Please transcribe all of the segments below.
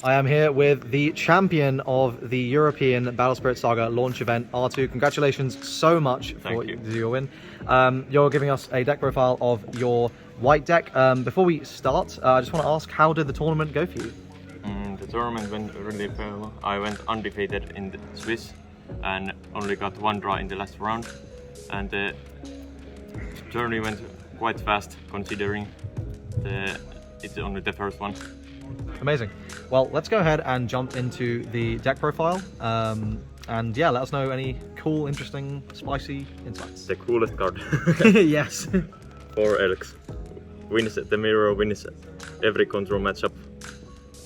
I am here with the champion of the European Battle Spirit Saga launch event, R2. Congratulations so much for your win. You're giving us a deck profile of your white deck. Before we start, I just want to ask, how did the tournament go for you? The tournament went really well. I went undefeated in the Swiss and only got one draw in the last round. And the journey went quite fast considering it's only the first one. Amazing. Well, let's go ahead and jump into the deck profile. And yeah, let us know any cool, interesting, spicy insights. The coolest card. Yes. 4 Elks. Wins the mirror, wins every control matchup.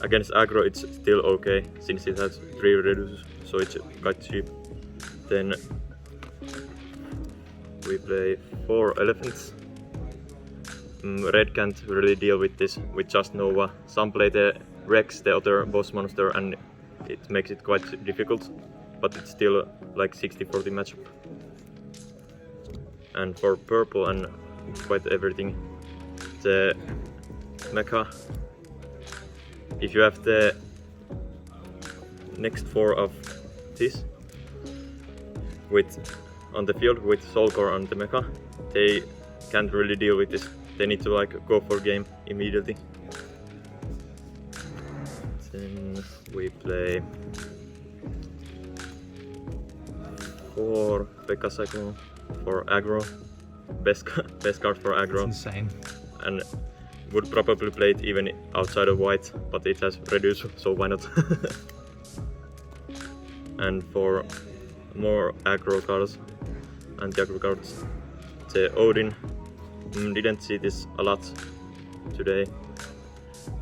Against aggro it's still okay, since it has 3 reduces, so it's quite cheap. Then we play 4 elephants. Red can't really deal with this with just Nova. Some play the Rex, the other boss monster, and it makes it quite difficult, but it's still like 60-40 matchup. And for purple and quite everything, the mecha, if you have the next 4 of this on the field with Soul Core on the mecha, they can't really deal with this. They need to like go for game immediately. Then we play 4 Pekka Cycle for aggro. Best card for aggro. That's insane. And would probably play it even outside of white, but it has reduce, so why not? And for more aggro cards, anti-aggro cards, the Odin. Didn't see this a lot today,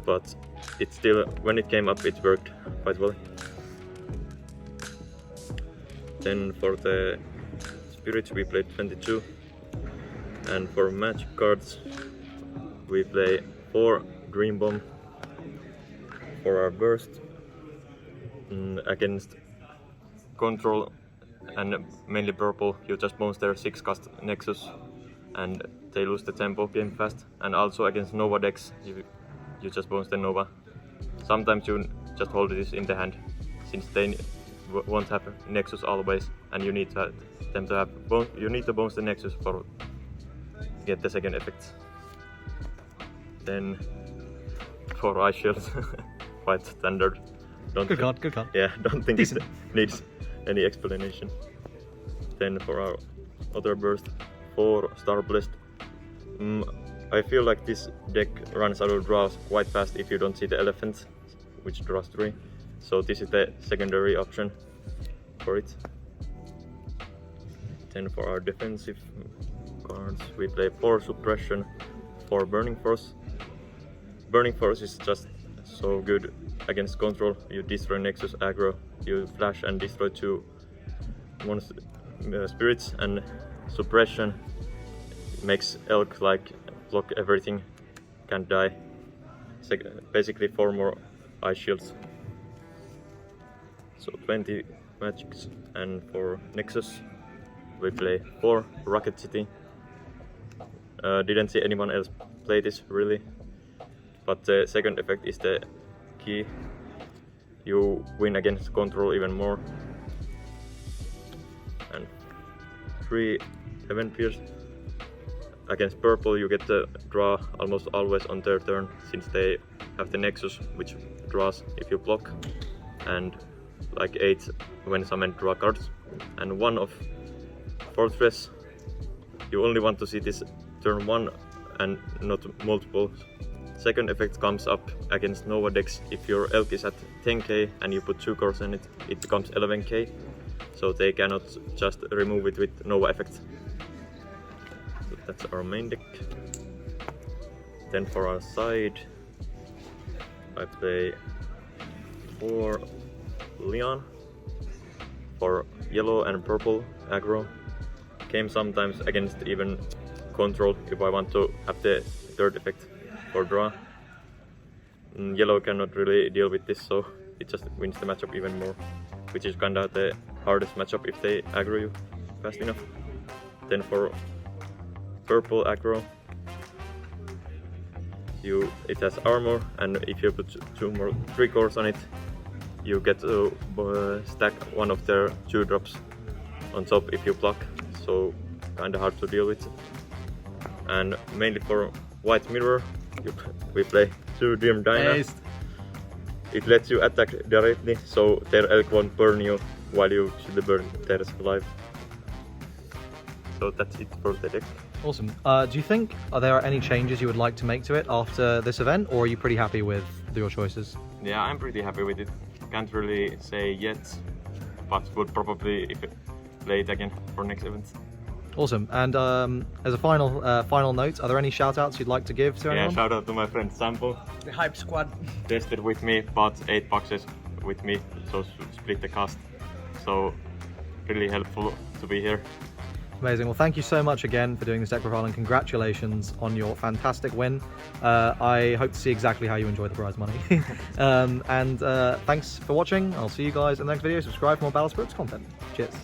but it still, when it came up, it worked quite well. Then for the spirits we played 22, and for magic cards we play 4 Dream Bomb for our burst. Against control and mainly purple, you just monster 6 cast Nexus and they lose the tempo game fast. And also against Nova decks, you just bounce the Nova. Sometimes you just hold this in the hand, since they won't have Nexus always, and you need them to have you need to bounce the Nexus for get the second effect. Then for Ice Shield, quite standard. Good card. Yeah, don't think Decent. it needs any explanation. Then for our other burst, 4 Star Blessed. I feel like this deck runs out of draws quite fast if you don't see the elephant, which draws 3. So this is the secondary option for it. Then for our defensive cards, we play 4 Suppression, 4 Burning Force. Burning Force is just so good against control. You destroy Nexus aggro, you flash and destroy 2 monster spirits, and Suppression makes Elk like block everything, can't die. Basically 4 more Ice Shields. So 20 magics. And for Nexus we play 4 Rocket City. Didn't see anyone else play this really, but the second effect is the key. You win against control even more. And 3 Heaven Pierce. Against purple you get the draw almost always on their turn, since they have the Nexus, which draws if you block, and like 8 when summoned draw cards. And 1 of Fortress. You only want to see this turn 1 and not multiple. Second effect comes up against Nova decks. If your Elk is at 10k and you put 2 cores in it, it becomes 11k. So they cannot just remove it with Nova effect. So that's our main deck. Then for our side, I play 4 Leon for yellow and purple aggro. Came sometimes against even control if I want to have the third effect for draw. Yellow cannot really deal with this, so it just wins the matchup even more, which is kinda the hardest matchup if they aggro you fast enough. Then for purple aggro, it has armor, and if you put 3 cores on it, you get to stack one of their 2 drops on top if you block, so kinda hard to deal with. And mainly for white mirror, we play 2 Dim Dyna. It lets you attack directly, so their elk won't burn you while you should burn theirs alive. So that's it for the deck. Awesome. Do you think there are any changes you would like to make to it after this event, or are you pretty happy with your choices? Yeah, I'm pretty happy with it. Can't really say yet, but would probably play it again for next event. Awesome. And as a final note, are there any shout-outs you'd like to give to anyone? Yeah, shout out to my friend Sampo. The Hype Squad. Tested with me, bought 8 boxes with me, so split the cost. So really helpful to be here. Amazing. Well, thank you so much again for doing this deck profile, and congratulations on your fantastic win. I hope to see exactly how you enjoy the prize money. Thanks for watching. I'll see you guys in the next video. Subscribe for more Battle Spirits content. Cheers.